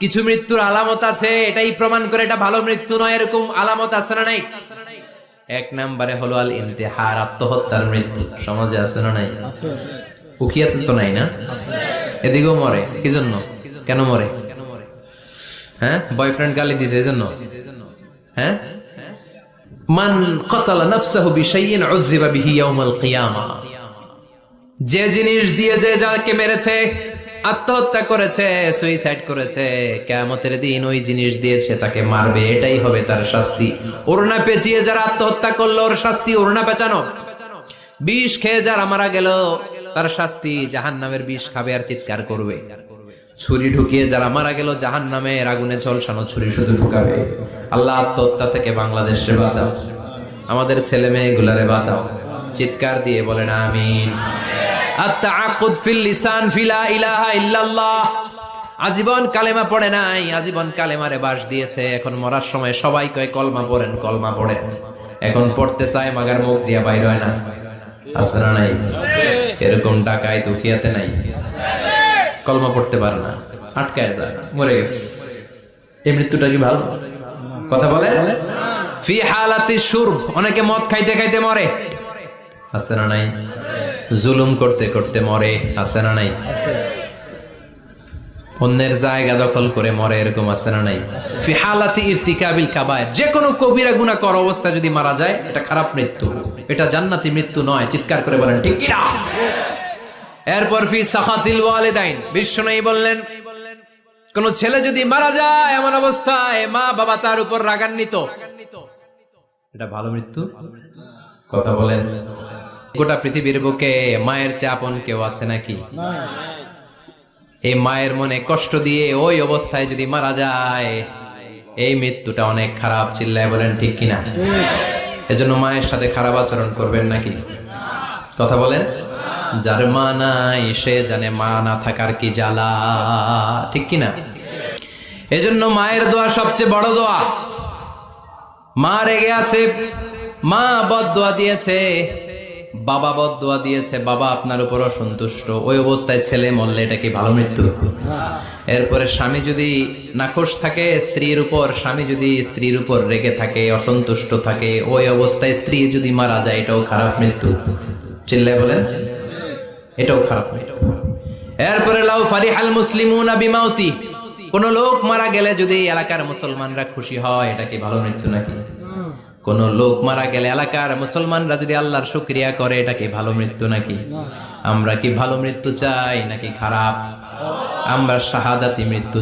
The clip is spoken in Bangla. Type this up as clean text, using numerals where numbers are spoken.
কিছু মৃত্যুর আলামত আছে, এটাই প্রমাণ করে এটা ভালো মৃত্যু নয়, এরকম আলামত আছে না নাই? এক নম্বরে হলো আল ইন্তেহার, আত্মহত্যার মৃত্যু। সমাজে আছে না নাই? উকিয়াতে তো নাই না? এদিকেও মরে কি জন্য? কেন মরে? হ্যাঁ, বয়ফ্রেন্ড গালি দিয়েছে এজন্য? হ্যাঁ, মান কতালা নাফসাহু বিশাইইন উযযিবা বিহি ইয়াউমাল কিয়ামা। যে জিনিস দিয়ে যে যাকে মেরেছে, আত্মহত্যা করেছে, সুইসাইড করেছে, কিয়ামতের দিন ওই জিনিস দিয়ে সে তাকে মারবে, এটাই হবে তার শাস্তি। ওড়না পেঁচিয়ে যারা আত্মহত্যা করলো ওর শাস্তি ওড়না পেঁচানো। বিষ খেয়ে যারা মারা গেল তার শাস্তি জাহান্নামের বিষ খাবে আর চিৎকার করবে। ছুরি ঢুকিয়ে যারা মারা গেল জাহান্নামের আগুনে ঝলসানো ছুরি শুধু ঢুকাবে। আল্লাহ আত্মহত্যা থেকে বাংলাদেশে বাঁচাও, আমাদের ছেলে মেয়েগুলারে বাঁচাও। চিৎকার দিয়ে বলেন আমিন। আত-তাআক্কুদ ফিল লিসান ফিলা ইলাহা ইল্লাল্লাহ। আজীবন কালেমা পড়ে নাই, আজীবন কালেমারে বাস দিয়েছে, এখন মরার সময় সবাই কয় কলমা পড়েন, কলমা পড়েন। এখন পড়তে চায় মাগার মুখ দিয়া বাইর হয় না। আছে না নাই? এরকম ডাকায় দুখিয়াতে নাই? কলমা পড়তে পারে না, আটকায় যায়, মরে গেছে। এই মৃত্যুটা কি ভালো? কথা বলে ফি হালাতি শুরব, অনেকে মদ খাইতে খাইতে মরে। আছে না নাই? জুলুম করতে করতে মরে। আছে না নাই? অন্যের জায়গা দখল করে মরে, এরকম আছে না নাই? ফি হালাতি ইরতিকাবিল কাবায়ের, যে কোনো কবিরা গুনাহ করা অবস্থা যদি মারা যায় এটা খারাপ মৃত্যু, এটা জান্নাতি মৃত্যু নয়। চিৎকার করে বলেন ঠিক কি না? এরপর ফি সাখাতিল ওয়ালিদাইন, বিশ্বনবী বললেন কোন ছেলে যদি মারা যায় এমন অবস্থায় মা বাবা তার উপর রাগান্বিত, এটা ভালো মৃত্যু? কথা বলেন। গোটা পৃথিবীর বুকে মায়ের চেয়ে আপন কেউ আছে নাকি? এই মায়ের মনে কষ্ট দিয়ে ওই অবস্থায় যদি মারা যায়, এই মৃত্যুটা অনেক খারাপ। চিল্লায় বলেন ঠিক কিনা? এজন্য মায়ের সাথে খারাপ আচরণ করবেন নাকি? কথা বলেন। যার মা নাই সে জানে মা না থাকার কি জ্বালা, ঠিক কিনা? এজন্য মায়ের দোয়া সবচেয়ে বড় দোয়া। মা রেগে আছে, মা বদদোয়া দিয়েছে, বাবা বদদোয়া দিয়েছে, বাবা আপনার উপর অসন্তুষ্ট, ওই অবস্থায় ছেলে মরলে এটা কি ভালো মৃত্যু? এরপরে স্বামী যদি নাখোশ থাকে স্ত্রীর উপর, স্বামী যদি স্ত্রীর উপর রেগে থাকে, অসন্তুষ্ট থাকে, ওই অবস্থায় স্ত্রী যদি মারা যায় এটাও খারাপ মৃত্যু। চিল্লায় বলেন এটাও খারাপ মৃত্যু। এরপরে লাউ ফারিহাল মুসলিমুনা বিমাউতি, কোন লোক মারা গেলে যদি এলাকার মুসলমানরা খুশি হয়, এটা কি ভালো মৃত্যু নাকি? কোন লোক মারা গেলে এলাকার মুসলমানরা যদি আল্লাহর শুকরিয়া করে, এটা কি ভালো মৃত্যু নাকি? আমরা কি ভালো মৃত্যু চাই নাকি খারাপ? আমরা শাহাদাতি মৃত্যু